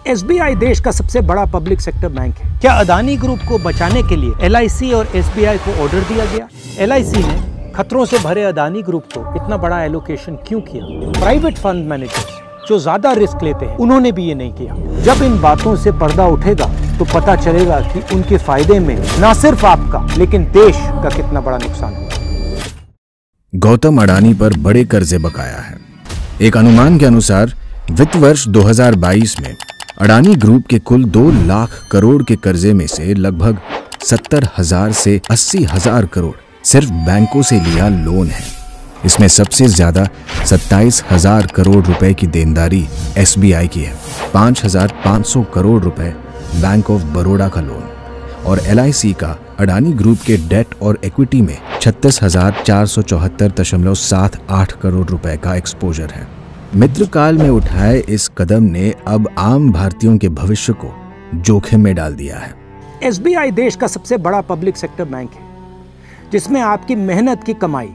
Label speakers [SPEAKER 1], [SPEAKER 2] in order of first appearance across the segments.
[SPEAKER 1] SBI देश का सबसे बड़ा पब्लिक सेक्टर बैंक है। क्या अदानी ग्रुप को बचाने के लिए एलआईसी और एसबीआई को ऑर्डर दिया गया? एलआईसी ने खतरों से भरे अदानी ग्रुप को इतना बड़ा एलोकेशन क्यों किया? प्राइवेट फंड मैनेजर्स जो ज्यादा रिस्क लेते हैं उन्होंने भी ये नहीं किया। जब इन बातों से पर्दा उठेगा तो पता चलेगा कि उनके फायदे में न सिर्फ आपका लेकिन देश का कितना बड़ा नुकसान हुआ।
[SPEAKER 2] गौतम अडानी पर बड़े कर्जे बकाया है। एक अनुमान के अनुसार वित्त वर्ष 2022 में अडानी ग्रुप के कुल 2 लाख करोड़ के कर्जे में से लगभग 70,000 से 80,000 करोड़ सिर्फ बैंकों से लिया लोन है। इसमें सबसे ज्यादा 27,000 करोड़ रुपए की देनदारी एसबीआई की है, 5,500 करोड़ रुपए बैंक ऑफ बड़ौदा का लोन और एलआईसी का अडानी ग्रुप के डेट और इक्विटी में 36,474.78 करोड़ रुपए का एक्सपोजर है। मित्रकाल में उठाए इस कदम ने अब आम भारतीयों के भविष्य को जोखिम में डाल दिया है।
[SPEAKER 1] एसबीआई देश का सबसे बड़ा पब्लिक सेक्टर बैंक है जिसमें आपकी मेहनत की कमाई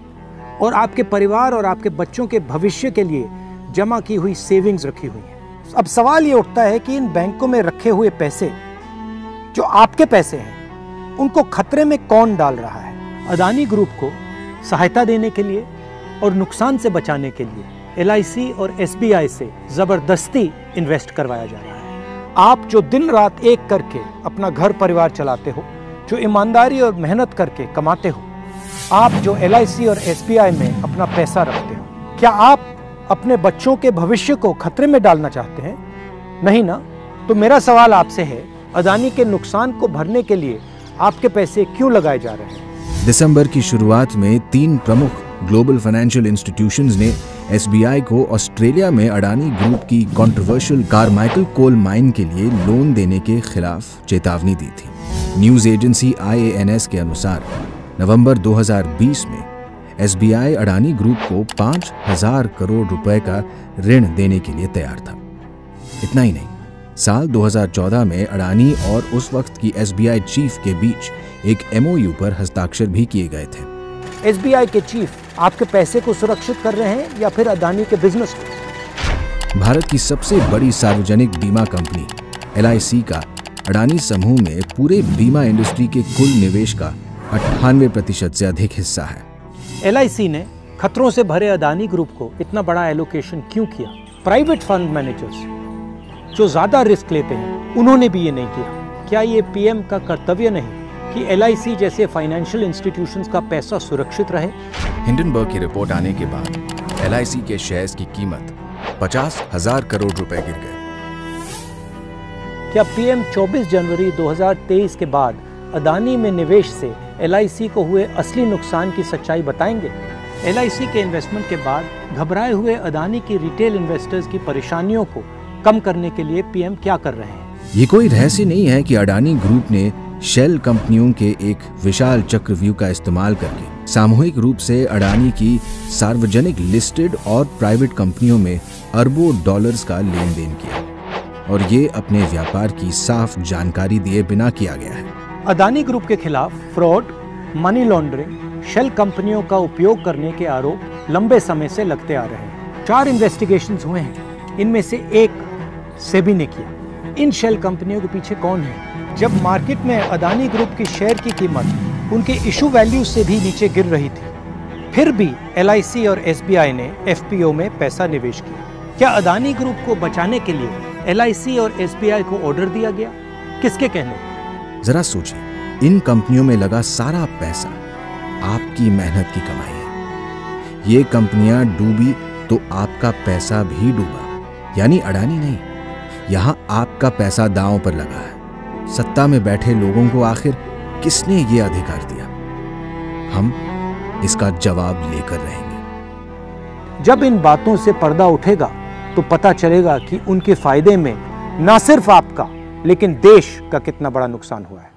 [SPEAKER 1] और आपके परिवार और आपके बच्चों के भविष्य के लिए जमा की हुई सेविंग्स रखी हुई है। अब सवाल ये उठता है कि इन बैंकों में रखे हुए पैसे जो आपके पैसे हैं उनको खतरे में कौन डाल रहा है? अदानी ग्रुप को सहायता देने के लिए और नुकसान से बचाने के लिए एलआईसी और एसबीआई से जबरदस्ती इन्वेस्ट करवाया जा रहा है। आप जो दिन रात एक करके अपना घर परिवार चलाते हो, जो ईमानदारी और मेहनत करके कमाते हो, आप जो एलआईसी और एसबीआई में अपना पैसा रखते हो, क्या आप अपने बच्चों के भविष्य को खतरे में डालना चाहते हैं? नहीं ना? तो मेरा सवाल आपसे है, अदानी के नुकसान को भरने के लिए आपके पैसे क्यों लगाए जा रहे हैं?
[SPEAKER 2] दिसंबर की शुरुआत में 3 प्रमुख ग्लोबल फाइनेंशियल इंस्टीट्यूशंस ने एसबीआई को ऑस्ट्रेलिया में अडानी ग्रुप की कंट्रोवर्शियल कारमाइकल कोल माइन के लिए लोन देने के खिलाफ चेतावनी दी थी। न्यूज एजेंसी IANS के अनुसार नवंबर 2020 में एसबीआई अडानी ग्रुप को 5,000 करोड़ रुपए का ऋण देने के लिए तैयार था। इतना ही नहीं, साल 2014 में अडानी और उस वक्त की एसबीआई चीफ के बीच एक MOU पर हस्ताक्षर भी किए गए थे।
[SPEAKER 1] एसबीआई के चीफ आपके पैसे को सुरक्षित कर रहे हैं या फिर अदानी के बिजनेस को?
[SPEAKER 2] भारत की सबसे बड़ी सार्वजनिक बीमा कंपनी एलआईसी का अडानी समूह में पूरे बीमा इंडस्ट्री के कुल निवेश का 98% से अधिक हिस्सा है।
[SPEAKER 1] एलआईसी ने खतरों से भरे अदानी ग्रुप को इतना बड़ा एलोकेशन क्यों किया? प्राइवेट फंड मैनेजर्स जो ज्यादा रिस्क लेते हैं उन्होंने भी ये नहीं किया। क्या ये पीएम का कर्तव्य नहीं कि एलआईसी जैसे फाइनेंशियल इंस्टीट्यूशंस का पैसा सुरक्षित रहे?
[SPEAKER 2] हिंडनबर्ग की रिपोर्ट आने के बाद एलआईसी के शेयर्स की कीमत 50,000 करोड़ रुपए गिर गए।
[SPEAKER 1] क्या पीएम 24 जनवरी 2023 के बाद अदानी में निवेश से एलआईसी को हुए असली नुकसान की सच्चाई बताएंगे? एलआईसी के इन्वेस्टमेंट के बाद घबराए हुए अदानी की रिटेल इन्वेस्टर्स की परेशानियों को कम करने के लिए पीएम क्या कर रहे हैं?
[SPEAKER 2] ये कोई रहस्य नहीं है कि अडानी ग्रुप ने शेल कंपनियों के एक विशाल चक्रव्यूह का इस्तेमाल करके सामूहिक रूप से अडानी की सार्वजनिक लिस्टेड और प्राइवेट कंपनियों में अरबों डॉलर्स का लेन देन किया और ये अपने व्यापार की साफ जानकारी दिए बिना किया गया है।
[SPEAKER 1] अदानी ग्रुप के खिलाफ फ्रॉड, मनी लॉन्ड्रिंग, शेल कंपनियों का उपयोग करने के आरोप लंबे समय से लगते आ रहे हैं। 4 इन्वेस्टिगेशंस हुए हैं, इनमें से एक सेबी ने किया। इन शेल कंपनियों के पीछे कौन है? जब मार्केट में अदानी ग्रुप की शेयर की कीमत उनके इशू वैल्यू से भी नीचे गिर रही थी, फिर भी एलआईसी और एसबीआई ने एफपीओ में पैसा निवेश किया। क्या अदानी ग्रुप को बचाने के लिए एलआईसी और एसबीआई को ऑर्डर दिया गया? किसके कहने?
[SPEAKER 2] जरा सोचिए, इन कंपनियों में लगा सारा पैसा आपकी मेहनत की कमाई है। ये कंपनियां डूबी तो आपका पैसा भी डूबा, यानी अडानी नहीं, यहां आपका पैसा दांव पर लगा है। सत्ता में बैठे लोगों को आखिर किसने ये अधिकार दिया? हम इसका जवाब लेकर रहेंगे।
[SPEAKER 1] जब इन बातों से पर्दा उठेगा तो पता चलेगा कि उनके फायदे में न सिर्फ आपका लेकिन देश का कितना बड़ा नुकसान हुआ है।